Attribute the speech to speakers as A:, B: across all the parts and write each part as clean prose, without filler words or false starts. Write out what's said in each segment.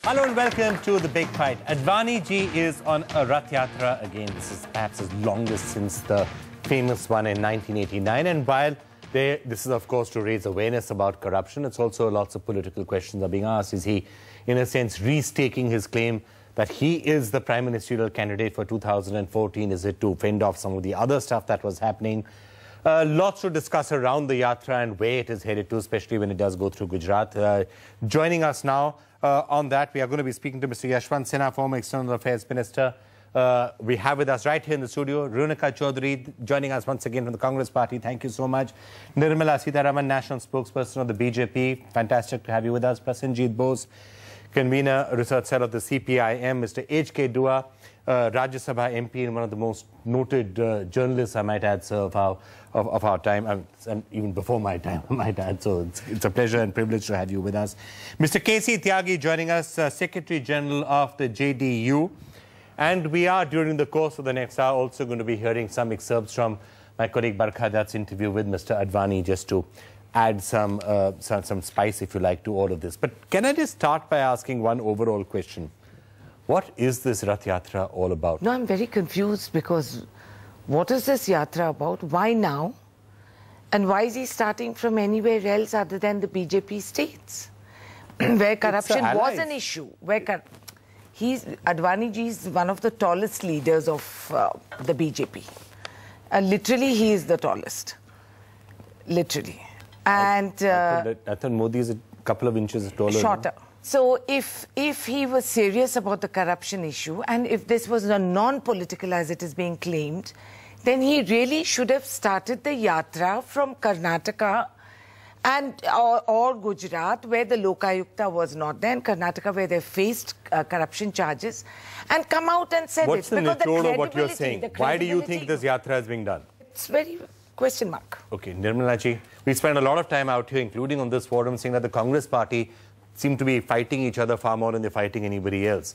A: Hello and welcome to The Big Fight. Advani ji is on a Rath Yatra again. This is perhaps his longest since the famous one in 1989. And while this is, of course, to raise awareness about corruption, it's also lots of political questions are being asked. Is he, in a sense, restaking his claim that he is the prime ministerial candidate for 2014? Is it to fend off some of the other stuff that was happening? Lots to discuss around the Yatra and where it is headed to, especially when it does go through Gujarat. Joining us now on that, we are going to be speaking to Mr. Yashwant Sinha, former External Affairs Minister. We have with us right here in the studio, Runika Chaudhary, joining us once again from the Congress Party. Thank you so much. Nirmala Sitharaman, National Spokesperson of the BJP. Fantastic to have you with us. Prasenjit Bose, Convener, Research Cell of the CPIM. Mr. H.K. Dua, Rajya Sabha MP and one of the most noted journalists, I might add, sir, of our time, and even before my time, I might add. So it's a pleasure and privilege to have you with us. Mr. K.C. Tyagi joining us, Secretary General of the JDU. And we are, during the course of the next hour, also going to be hearing some excerpts from my colleague Barkha Dutt's interview with Mr. Advani, just to add some spice, if you like, to all of this. But can I just start by asking one overall question? What is this Rath Yatra all about?
B: No, I'm very confused because what is this Yatra about? Why now? And why is he starting from anywhere else other than the BJP states? Where corruption was an issue. Advani ji is one of the tallest leaders of the BJP. Literally, he is the tallest. Literally. And
A: I thought Modi is a couple of inches taller.
B: Shorter. So if he was serious about the corruption issue, and if this was a non-political as it is being claimed, then he really should have started the Yatra from Karnataka and or Gujarat, where the Lokayukta was not there, and Karnataka, where they faced corruption charges, and come out and said
A: What's the nature of what you're saying? Why do you think this Yatra is being done?
B: It's very question mark.
A: Okay, Nirmala ji, we spent a lot of time out here, including on this forum, saying that the Congress Party seem to be fighting each other far more than they're fighting anybody else.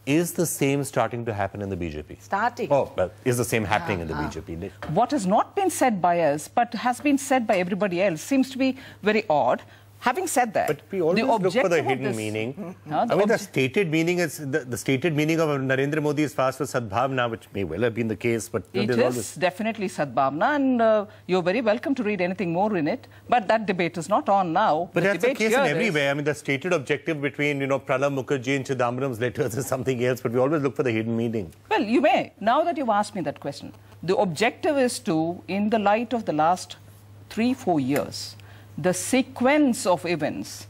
A: Is the same starting to happen in the BJP?
B: Starting.
A: Oh, well, is the same happening in the BJP?
C: What has not been said by us, but has been said by everybody else, seems to be very odd. Having said that,
A: but we always look for the hidden meaning. I mean, the stated meaning is the stated meaning of Narendra Modi is fast for Sadbhavna, which may well have been the case, but
C: it is definitely Sadbhavna, and you're very welcome to read anything more in it. But that debate is not on now.
A: But that's the case in everywhere. I mean, the stated objective between Pranab Mukherjee and Chidambaram's letters is something else, but we always look for the hidden meaning.
C: Well, you may. Now that you've asked me that question, the objective is to, in the light of the last 3-4 years, the sequence of events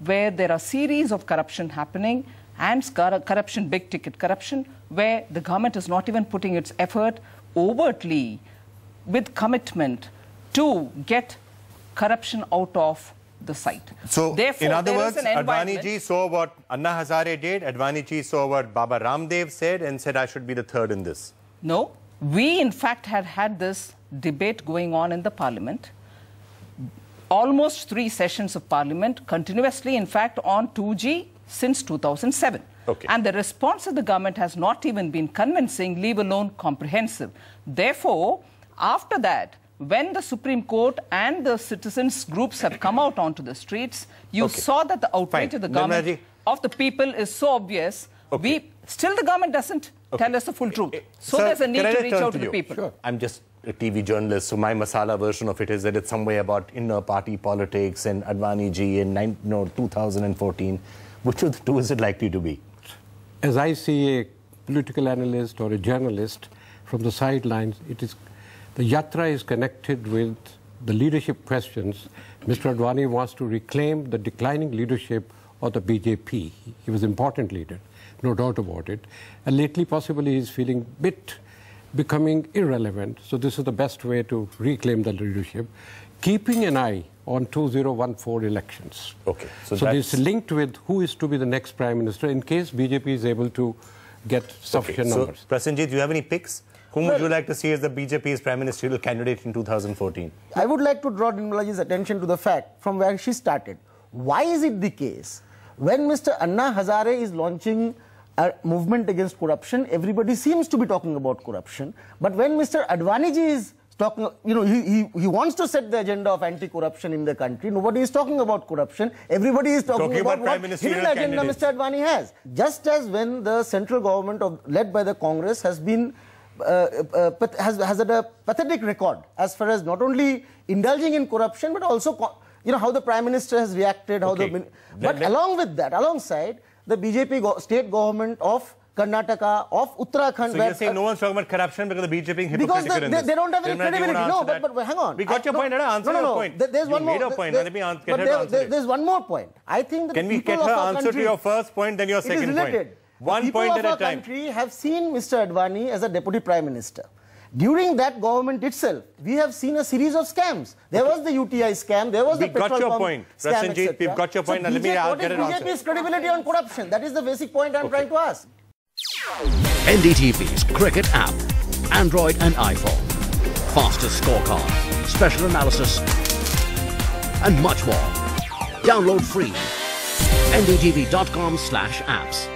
C: where there are series of corruption happening and corruption, big-ticket corruption, where the government is not even putting its effort overtly with commitment to get corruption out of the site.
A: So, therefore, in other words, Advani ji saw what Anna Hazare did, Advani ji saw what Baba Ramdev said and said, I should be the third in this.
C: No. We, in fact, had this debate going on in the parliament. Almost 3 sessions of parliament continuously, in fact, on 2G since 2007.
A: Okay.
C: And the response of the government has not even been convincing, leave alone comprehensive. Therefore, after that, when the Supreme Court and the citizens groups have come out onto the streets, you saw that the outrage of the government, of the people, is so obvious. Still the government doesn't tell us the full truth. So sir, there's a need to reach out to the people.
A: Sure. I'm just a TV journalist, so my masala version of it is that it's some way about inner party politics and Advani ji in 2014. Which of the two is it likely to be?
D: As I see a political analyst or a journalist from the sidelines, the Yatra is connected with the leadership questions. Mr. Advani wants to reclaim the declining leadership of the BJP. He was an important leader, no doubt about it. And lately, possibly, he's feeling becoming irrelevant. So this is the best way to reclaim the leadership, keeping an eye on 2014 elections.
A: Okay.
D: So this is linked with who is to be the next prime minister in case BJP is able to get sufficient numbers.
A: So, Prasenjit, do you have any picks? Whom would you like to see as the BJP's prime ministerial candidate in 2014?
E: I would like to draw Nirmalaji's attention to the fact from where she started. Why is it the case when Mr. Anna Hazare is launching a movement against corruption, everybody seems to be talking about corruption, but when Mr. Advani ji is talking, he wants to set the agenda of anti-corruption in the country. Nobody is talking about corruption. Everybody is talking about what hidden agenda Mr. Advani has. Just as when the central government led by the Congress has been has had a pathetic record as far as not only indulging in corruption but also how the Prime Minister has reacted, but along with that, alongside the BJP state government of Karnataka, of Uttarakhand.
A: So you're saying no one's talking about corruption because the BJP
E: because they don't have any credibility. No, but hang on.
A: We got your point. Answer your point.
E: There's one more.
A: Made a point. Let me get her to answer it.
E: There's one more point. I think that
A: can we get her answer to your first point, then your second point? One point at a time. People of our country have seen Mr. Advani as a deputy prime minister. During that government itself, we have seen a series of scams. There was the UTI scam, there was the petrol pump scam, etc. We've got your point. Now let me get it answered.
E: BJP's credibility on corruption? That is the basic point I'm trying to ask.
F: NDTV's cricket app, Android and iPhone, fastest scorecard, special analysis, and much more. Download free. NDTV.com/apps.